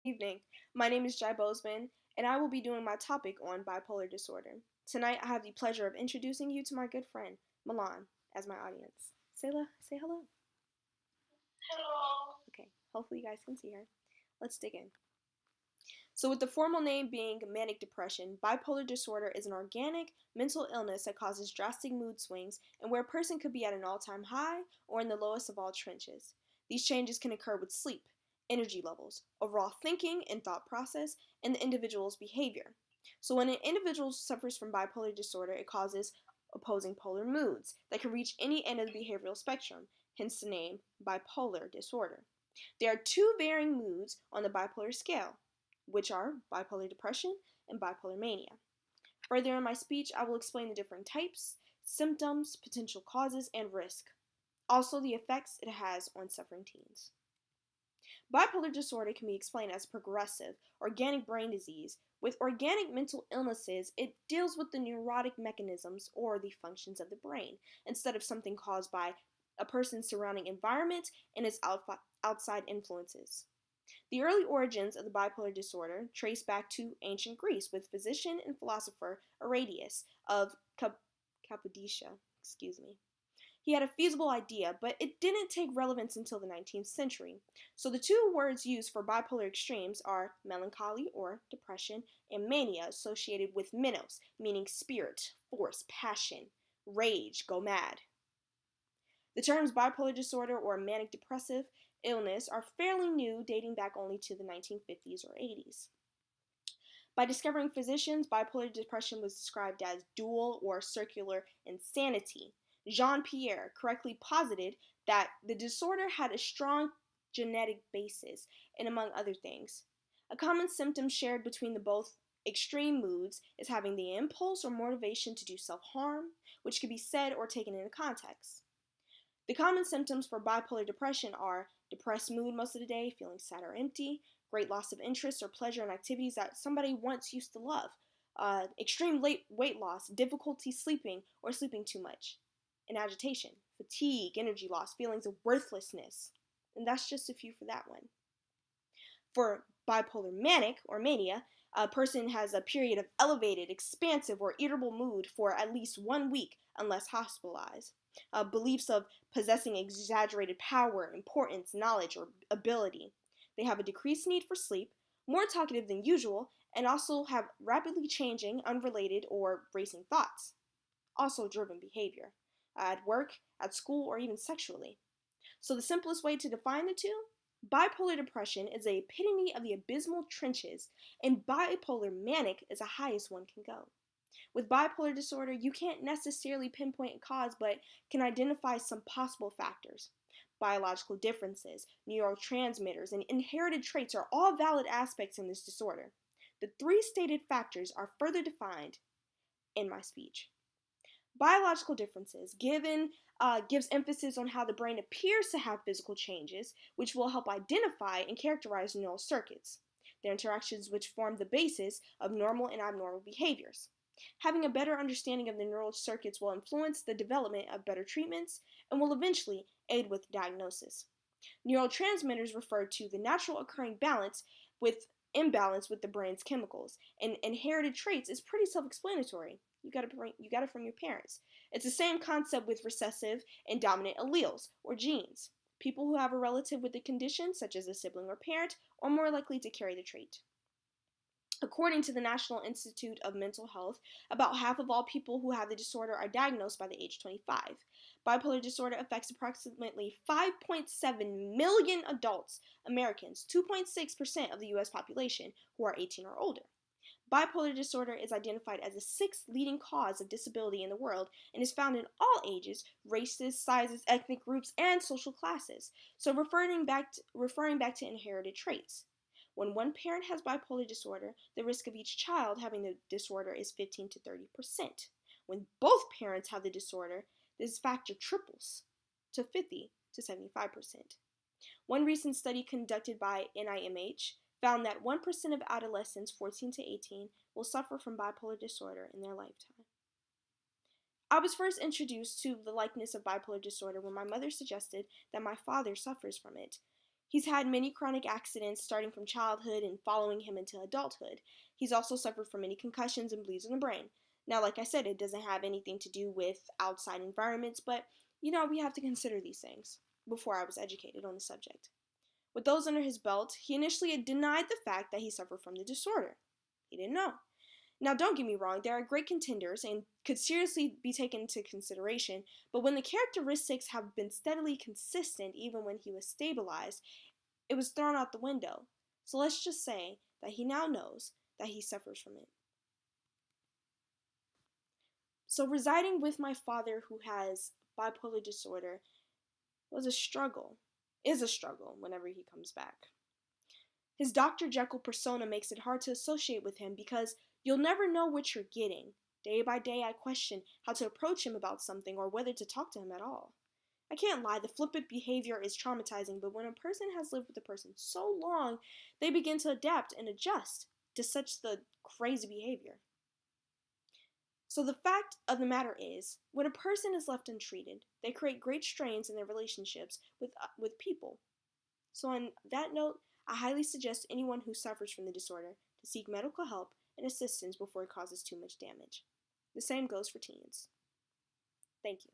Evening. My name is Jai Bozeman, and I will be doing my topic on bipolar disorder. Tonight, I have the pleasure of introducing you to my good friend, Milan, as my audience. Say hello. Hello. Okay, hopefully you guys can see her. Let's dig in. So, with the formal name being manic depression, bipolar disorder is an organic mental illness that causes drastic mood swings and where a person could be at an all time high or in the lowest of all trenches. These changes can occur with sleep, energy levels, overall thinking and thought process, and the individual's behavior. So, when an individual suffers from bipolar disorder, it causes opposing polar moods that can reach any end of the behavioral spectrum, hence the name bipolar disorder. There are two varying moods on the bipolar scale, which are bipolar depression and bipolar mania. Further in my speech, I will explain the different types, symptoms, potential causes, and risk. Also, the effects it has on suffering teens. Bipolar disorder can be explained as progressive, organic brain disease. With organic mental illnesses, it deals with the neurotic mechanisms or the functions of the brain instead of something caused by a person's surrounding environment and its outside influences. The early origins of the bipolar disorder trace back to ancient Greece with physician and philosopher Aristides of Cappadocia. He had a feasible idea, but it didn't take relevance until the 19th century. So the two words used for bipolar extremes are melancholy or depression and mania, associated with menos, meaning spirit, force, passion, rage, go mad. The terms bipolar disorder or manic depressive illness are fairly new, dating back only to the 1950s or 80s. By discovering physicians, bipolar depression was described as dual or circular insanity. Jean Pierre correctly posited that the disorder had a strong genetic basis, and among other things. A common symptom shared between the both extreme moods is having the impulse or motivation to do self harm, which can be said or taken into context. The common symptoms for bipolar depression are depressed mood most of the day, feeling sad or empty, great loss of interest or pleasure in activities that somebody once used to love, extreme weight loss, difficulty sleeping or sleeping too much, and agitation, fatigue, energy loss, feelings of worthlessness. And that's just a few for that one. For bipolar manic or mania, a person has a period of elevated, expansive, or irritable mood for at least 1 week unless hospitalized. Beliefs of possessing exaggerated power, importance, knowledge, or ability. They have a decreased need for sleep, more talkative than usual, and also have rapidly changing, unrelated, or racing thoughts. Also, driven behavior at work, at school, or even sexually. So, the simplest way to define the two: bipolar depression is the epitome of the abysmal trenches, and bipolar manic is the highest one can go. With bipolar disorder, you can't necessarily pinpoint a cause, but can identify some possible factors. Biological differences, neurotransmitters, and inherited traits are all valid aspects in this disorder. The three stated factors are further defined in my speech. Biological differences gives emphasis on how the brain appears to have physical changes, which will help identify and characterize neural circuits, their interactions which form the basis of normal and abnormal behaviors. Having a better understanding of the neural circuits will influence the development of better treatments and will eventually aid with diagnosis. Neurotransmitters refer to the natural occurring imbalance with the brain's chemicals, and inherited traits is pretty self-explanatory. You got it from your parents. It's the same concept with recessive and dominant alleles or genes. People who have a relative with the condition, such as a sibling or parent, are more likely to carry the trait. According to the National Institute of Mental Health, about half of all people who have the disorder are diagnosed by the age 25. Bipolar disorder affects approximately 5.7 million adults, Americans, 2.6% of the US population, who are 18 or older. Bipolar disorder is identified as the sixth leading cause of disability in the world and is found in all ages, races, sizes, ethnic groups, and social classes. So referring back to inherited traits. When one parent has bipolar disorder, the risk of each child having the disorder is 15 to 30%. When both parents have the disorder, this factor triples to 50 to 75%. One recent study conducted by NIMH found that 1% of adolescents 14 to 18 will suffer from bipolar disorder in their lifetime. I was first introduced to the likeness of bipolar disorder when my mother suggested that my father suffers from it. He's had many chronic accidents starting from childhood and following him into adulthood. He's also suffered from many concussions and bleeds in the brain. Now, like I said, it doesn't have anything to do with outside environments, but we have to consider these things before I was educated on the subject. With those under his belt, he initially denied the fact that he suffered from the disorder. He didn't know. Now, don't get me wrong, there are great contenders and could seriously be taken into consideration, but when the characteristics have been steadily consistent even when he was stabilized, it was thrown out the window. So let's just say that he now knows that he suffers from it. So residing with my father who has bipolar disorder was a struggle, is a struggle whenever he comes back. His Dr. Jekyll persona makes it hard to associate with him because you'll never know what you're getting. Day by day, I question how to approach him about something or whether to talk to him at all. I can't lie, the flippant behavior is traumatizing, but when a person has lived with a person so long, they begin to adapt and adjust to such the crazy behavior. So the fact of the matter is, when a person is left untreated, they create great strains in their relationships with people. So on that note, I highly suggest anyone who suffers from the disorder to seek medical help and assistance before it causes too much damage. The same goes for teens. Thank you.